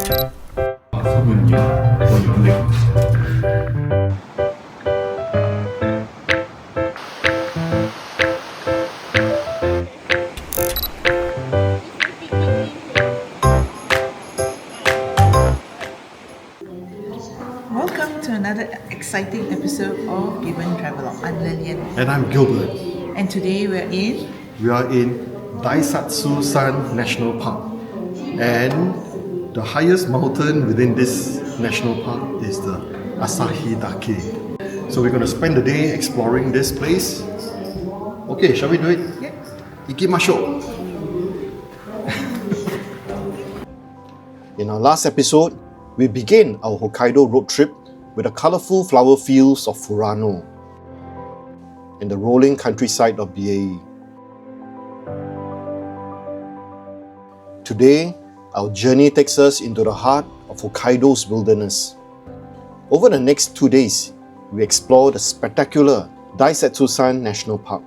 서문이요. Welcome to another exciting episode of Gibbon Travelogue. I'm Lillian. And I'm Gilbert. And today We are in Daisetsuzan National Park. And the highest mountain within this national park is the Asahidake. So we're going to spend the day exploring this place. Okay, shall we do it? Yeah. Ikimashou! In our last episode, we began our Hokkaido road trip with the colourful flower fields of Furano and the rolling countryside of Biei. Today, our journey takes us into the heart of Hokkaido's wilderness. Over the next 2 days, we explore the spectacular Daisetsuzan National Park,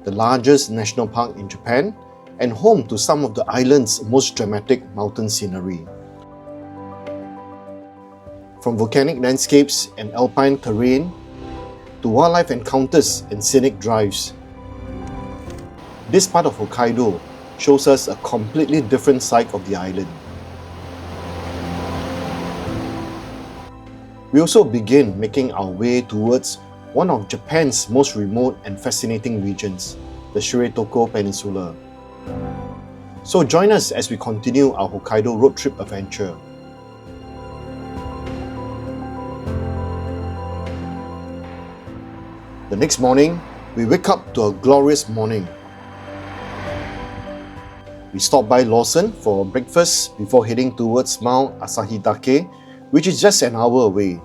the largest national park in Japan and home to some of the island's most dramatic mountain scenery. From volcanic landscapes and alpine terrain to wildlife encounters and scenic drives, this part of Hokkaido shows us a completely different side of the island. We also begin making our way towards one of Japan's most remote and fascinating regions, the Shiretoko Peninsula. So join us as we continue our Hokkaido road trip adventure. The next morning, we wake up to a glorious morning. We stop by Lawson for breakfast before heading towards Mount Asahidake, which is just an hour away.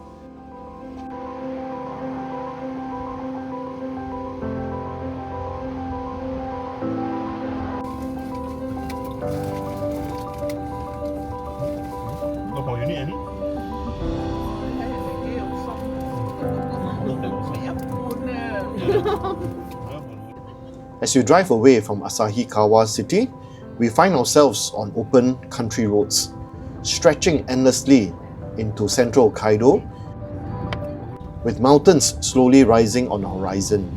As we drive away from Asahikawa City, we find ourselves on open country roads, stretching endlessly into central Hokkaido, with mountains slowly rising on the horizon.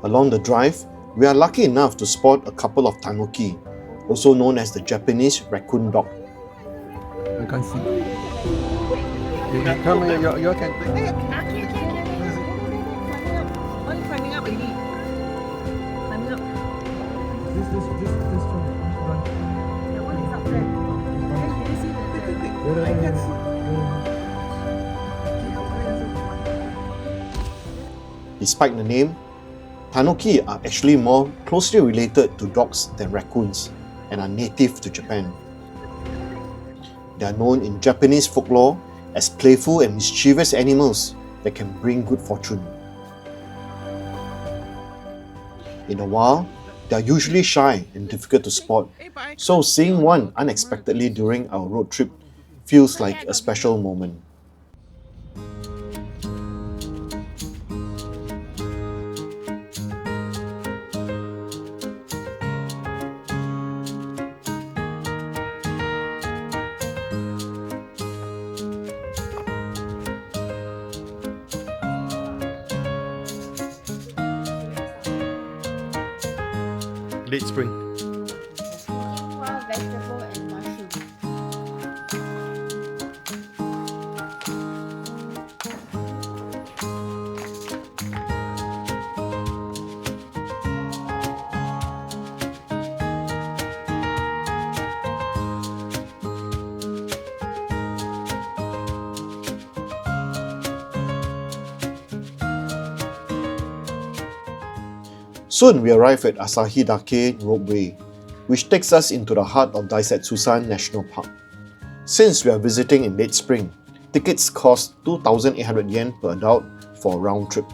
Along the drive, we are lucky enough to spot a couple of tanuki, also known as the Japanese raccoon dog. You can't see. You can come here, you can take. climbing up already. Climbing up. This one. That one is up there. Can you see the I can see. Despite the name, tanuki are actually more closely related to dogs than raccoons and are native to Japan. They are known in Japanese folklore as playful and mischievous animals that can bring good fortune. In the wild, they are usually shy and difficult to spot, so seeing one unexpectedly during our road trip feels like a special moment. Late spring. Vegetable and mushroom. Soon we arrive at Asahidake Ropeway, which takes us into the heart of Daisetsuzan National Park. Since we are visiting in late spring, tickets cost 2,800 yen per adult for a round trip.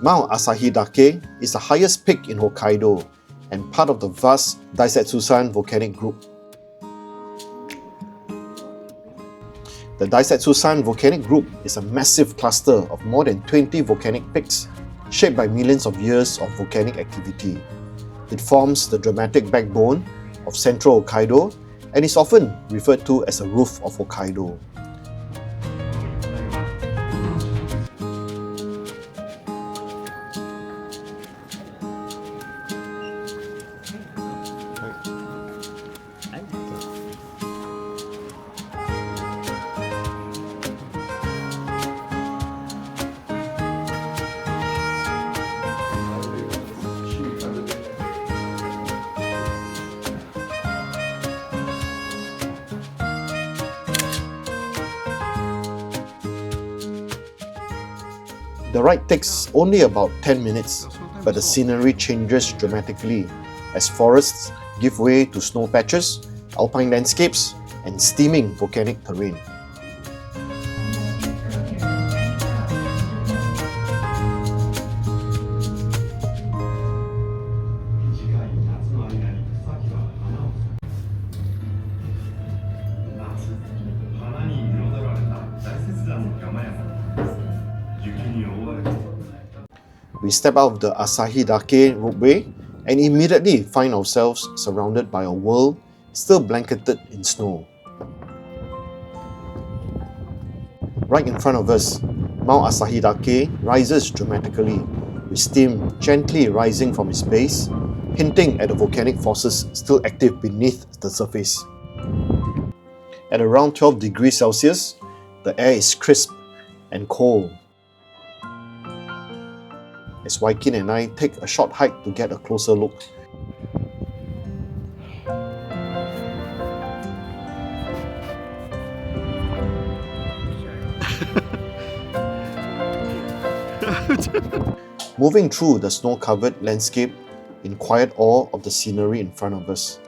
Mount Asahidake is the highest peak in Hokkaido and part of the vast Daisetsuzan volcanic group. The Daisetsuzan volcanic group is a massive cluster of more than 20 volcanic peaks shaped by millions of years of volcanic activity. It forms the dramatic backbone of central Hokkaido and is often referred to as the roof of Hokkaido. The ride takes only about 10 minutes, but the scenery changes dramatically as forests give way to snow patches, alpine landscapes, and steaming volcanic terrain. We step out of the Asahidake Ropeway and immediately find ourselves surrounded by a world still blanketed in snow. Right in front of us, Mount Asahidake rises dramatically, with steam gently rising from its base, hinting at the volcanic forces still active beneath the surface. At around 12 degrees Celsius, the air is crisp and cold. As Waikin and I take a short hike to get a closer look. Moving through the snow-covered landscape in quiet awe of the scenery in front of us.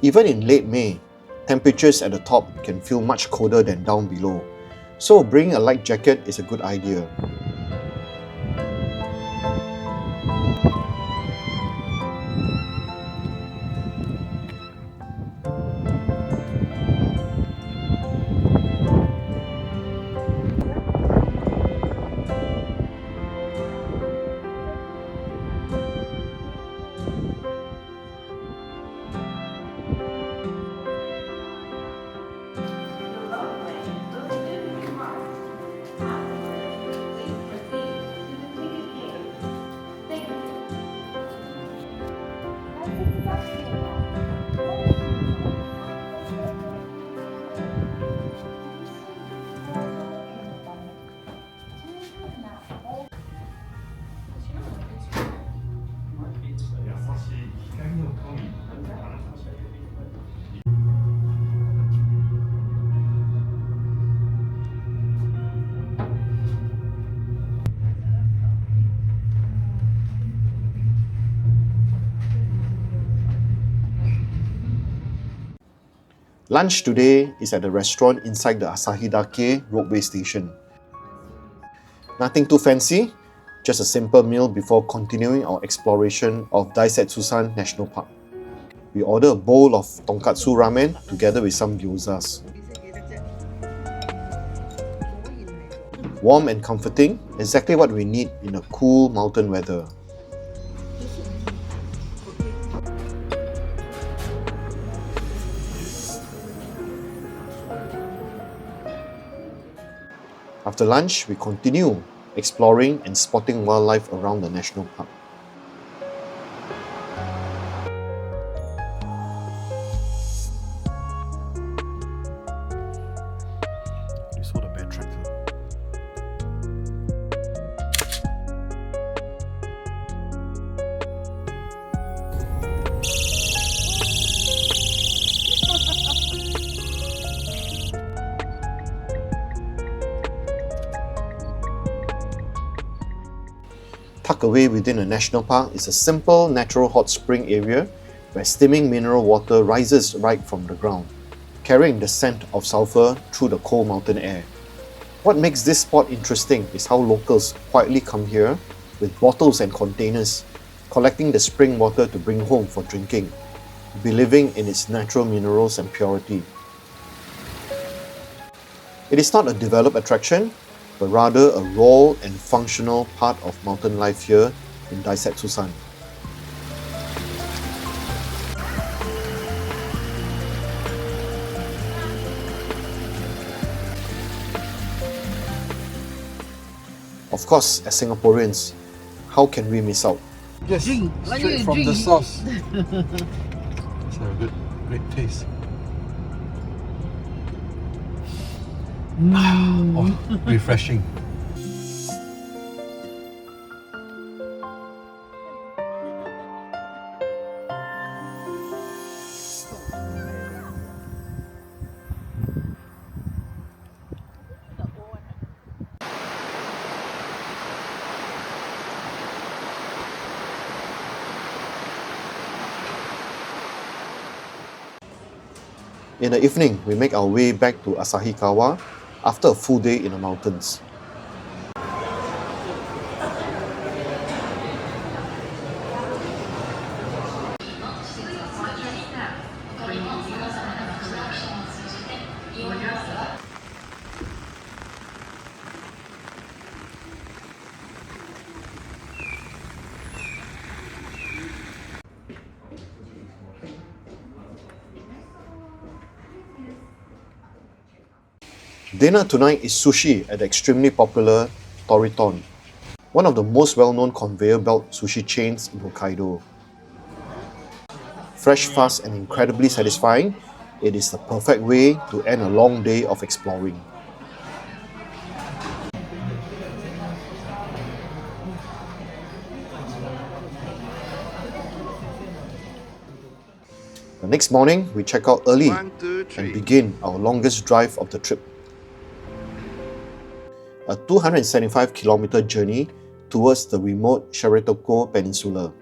Even in late May, temperatures at the top can feel much colder than down below, so bringing a light jacket is a good idea. Lunch today is at a restaurant inside the Asahidake Ropeway station. Nothing too fancy, just a simple meal before continuing our exploration of Daisetsuzan National Park. We order a bowl of tonkatsu ramen together with some gyozas. Warm and comforting, exactly what we need in a cool mountain weather. After lunch, we continue exploring and spotting wildlife around the national park. You saw the bear tractor. Tucked away within a national park is a simple natural hot spring area where steaming mineral water rises right from the ground, carrying the scent of sulfur through the cold mountain air. What makes this spot interesting is how locals quietly come here with bottles and containers, collecting the spring water to bring home for drinking, believing in its natural minerals and purity. It is not a developed attraction, but rather a raw and functional part of mountain life here in Daisetsuzan. Of course, as Singaporeans, how can we miss out? Yes, Drink. Why straight you from the drink? source. It's a good, great taste. Oh, refreshing. In the evening, we make our way back to Asahikawa after a full day in the mountains. Dinner tonight is sushi at the extremely popular Toriton, one of the most well-known conveyor belt sushi chains in Hokkaido. Fresh, fast and incredibly satisfying, it is the perfect way to end a long day of exploring. The next morning, we check out early and begin our longest drive of the trip. A 275-kilometer journey towards the remote Shiretoko Peninsula.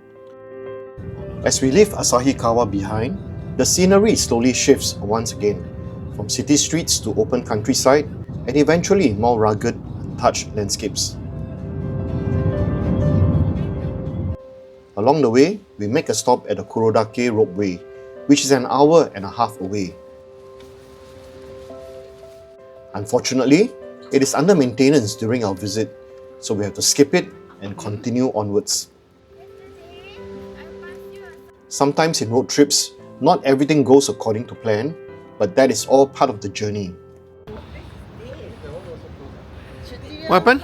As we leave Asahikawa behind, the scenery slowly shifts once again, from city streets to open countryside and eventually more rugged, untouched landscapes. Along the way, we make a stop at the Asahidake Ropeway, which is an hour and a half away. Unfortunately, it is under maintenance during our visit, so we have to skip it and continue onwards. Sometimes in road trips, not everything goes according to plan, but that is all part of the journey. What happened?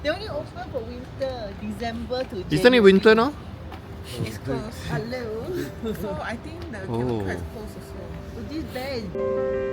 They only open for winter, December to January. Isn't it winter now? It's closed. Hello. So I think the chemical is closed also. But this bear is...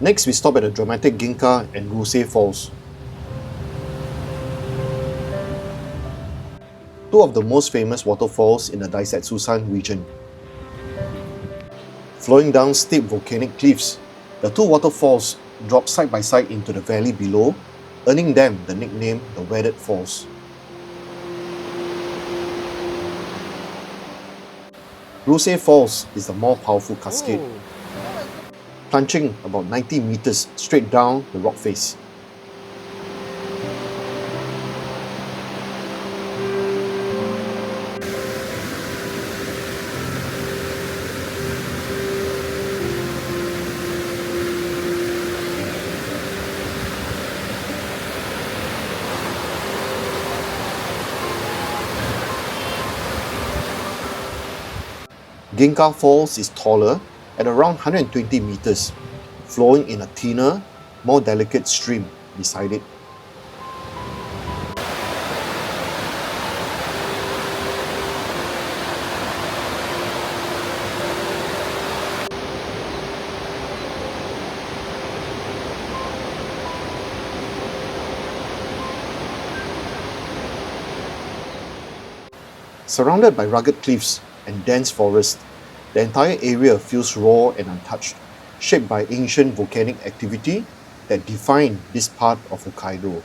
Next, we stop at the dramatic Ginga and Ryusei Falls. Two of the most famous waterfalls in the Daisetsuzan region. Flowing down steep volcanic cliffs, the two waterfalls drop side by side into the valley below, earning them the nickname the Weathered Falls. Ryusei Falls is the more powerful cascade, plunging about 90 meters straight down the rock face. Ginga Falls is taller at around 120 meters, flowing in a thinner, more delicate stream beside it. Surrounded by rugged cliffs and dense forest, the entire area feels raw and untouched, shaped by ancient volcanic activity that defined this part of Hokkaido.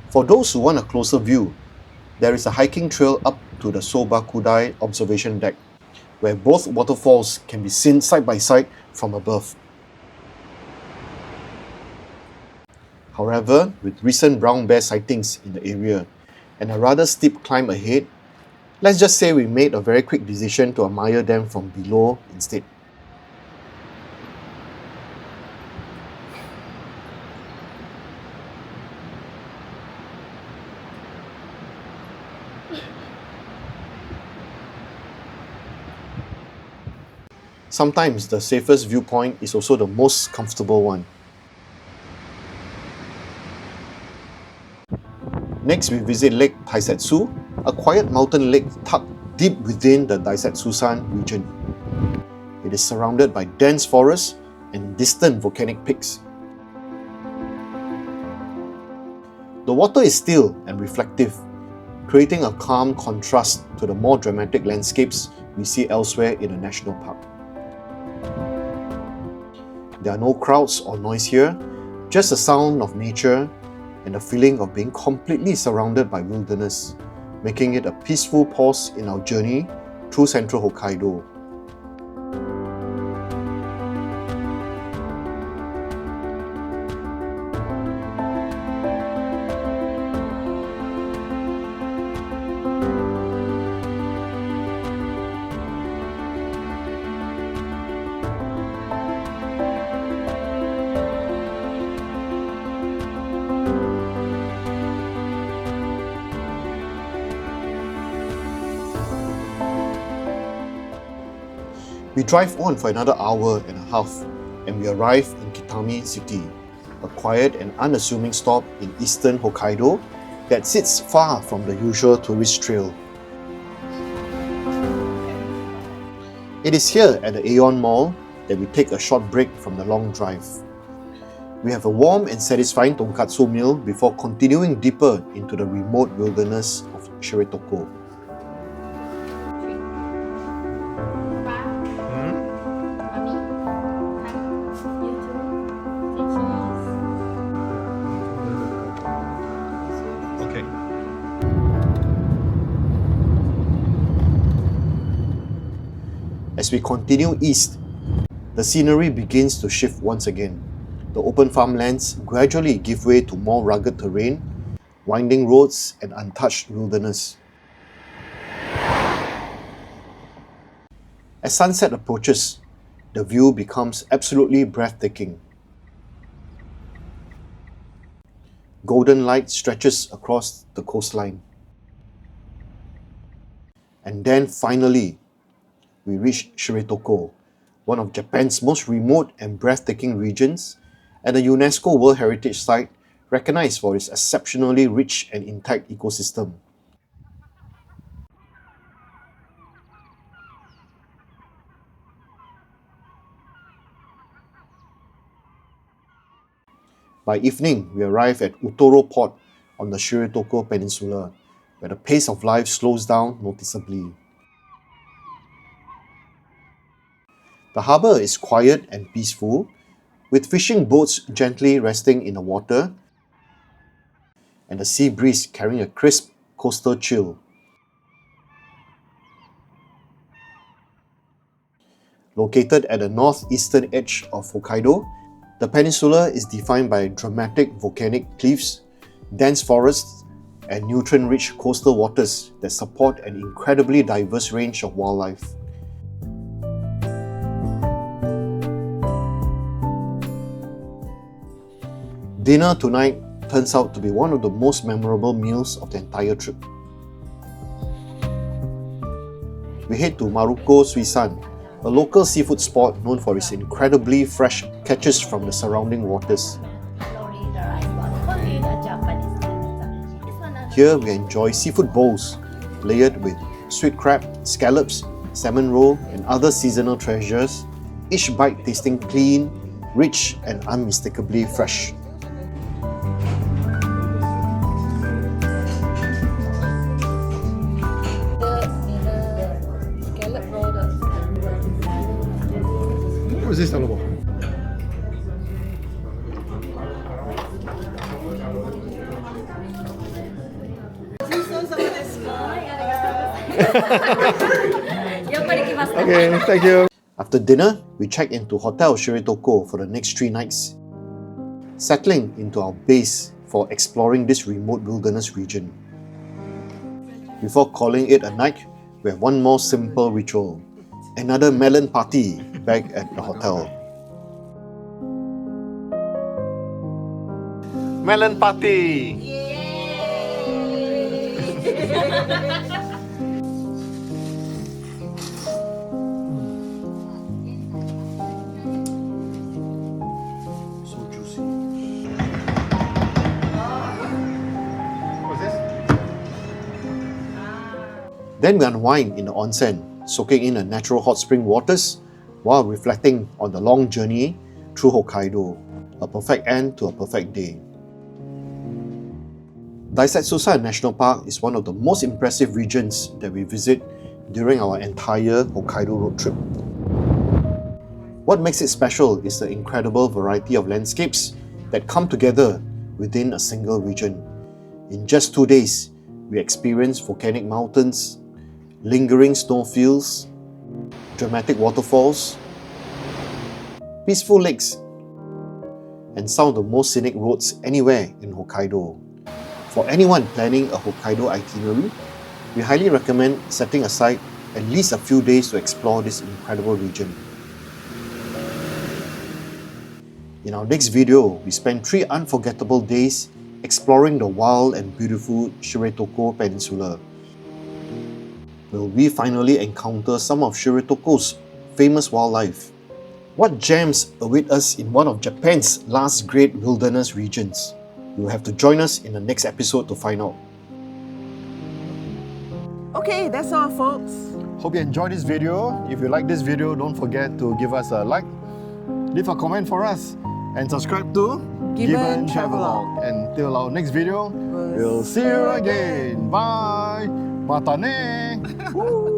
For those who want a closer view, there is a hiking trail up to the Sobakudai observation deck, where both waterfalls can be seen side by side from above. However, with recent brown bear sightings in the area and a rather steep climb ahead, let's just say we made a very quick decision to admire them from below instead. Sometimes the safest viewpoint is also the most comfortable one. Next, we visit Lake Taisetsu, a quiet mountain lake tucked deep within the Daisetsuzan region. It is surrounded by dense forests and distant volcanic peaks. The water is still and reflective, creating a calm contrast to the more dramatic landscapes we see elsewhere in the national park. There are no crowds or noise here, just the sound of nature and the feeling of being completely surrounded by wilderness, making it a peaceful pause in our journey through central Hokkaido. We drive on for another hour and a half and we arrive in Kitami City, a quiet and unassuming stop in eastern Hokkaido that sits far from the usual tourist trail. It is here at the Aeon Mall that we take a short break from the long drive. We have a warm and satisfying tonkatsu meal before continuing deeper into the remote wilderness of Shiretoko. As we continue east, the scenery begins to shift once again. The open farmlands gradually give way to more rugged terrain, winding roads and untouched wilderness. As sunset approaches, the view becomes absolutely breathtaking. Golden light stretches across the coastline. And then finally, we reach Shiretoko, one of Japan's most remote and breathtaking regions, and a UNESCO World Heritage Site recognized for its exceptionally rich and intact ecosystem. By evening, we arrive at Utoro Port on the Shiretoko Peninsula, where the pace of life slows down noticeably. The harbour is quiet and peaceful, with fishing boats gently resting in the water and the sea breeze carrying a crisp coastal chill. Located at the northeastern edge of Hokkaido, the peninsula is defined by dramatic volcanic cliffs, dense forests, and nutrient-rich coastal waters that support an incredibly diverse range of wildlife. Dinner tonight turns out to be one of the most memorable meals of the entire trip. We head to Maruko Suisan, a local seafood spot known for its incredibly fresh catches from the surrounding waters. Here we enjoy seafood bowls layered with sweet crab, scallops, salmon roe, and other seasonal treasures, each bite tasting clean, rich, and unmistakably fresh. What is this all about? Okay, thank you. After dinner, we checked into Hotel Shiretoko for the next 3 nights, settling into our base for exploring this remote wilderness region. Before calling it a night, we have one more simple ritual, another melon party back at the hotel. Melon party! So juicy. What's this? Then we unwind in the onsen, soaking in the natural hot spring waters while reflecting on the long journey through Hokkaido, a perfect end to a perfect day. Daisetsuzan National Park is one of the most impressive regions that we visit during our entire Hokkaido road trip. What makes it special is the incredible variety of landscapes that come together within a single region. In just 2 days, we experienced volcanic mountains, lingering snowfields, dramatic waterfalls, peaceful lakes, and some of the most scenic roads anywhere in Hokkaido. For anyone planning a Hokkaido itinerary, we highly recommend setting aside at least a few days to explore this incredible region. In our next video, we spend 3 unforgettable days exploring the wild and beautiful Shiretoko Peninsula. Will we finally encounter some of Shiretoko's famous wildlife? What gems await us in one of Japan's last great wilderness regions? You will have to join us in the next episode to find out. Okay, that's all, folks. Hope you enjoyed this video. If you like this video, don't forget to give us a like, leave a comment for us, and subscribe to Gibbon Travelogue. Until our next video, we'll see you again. Bye! Mata ne! Woo!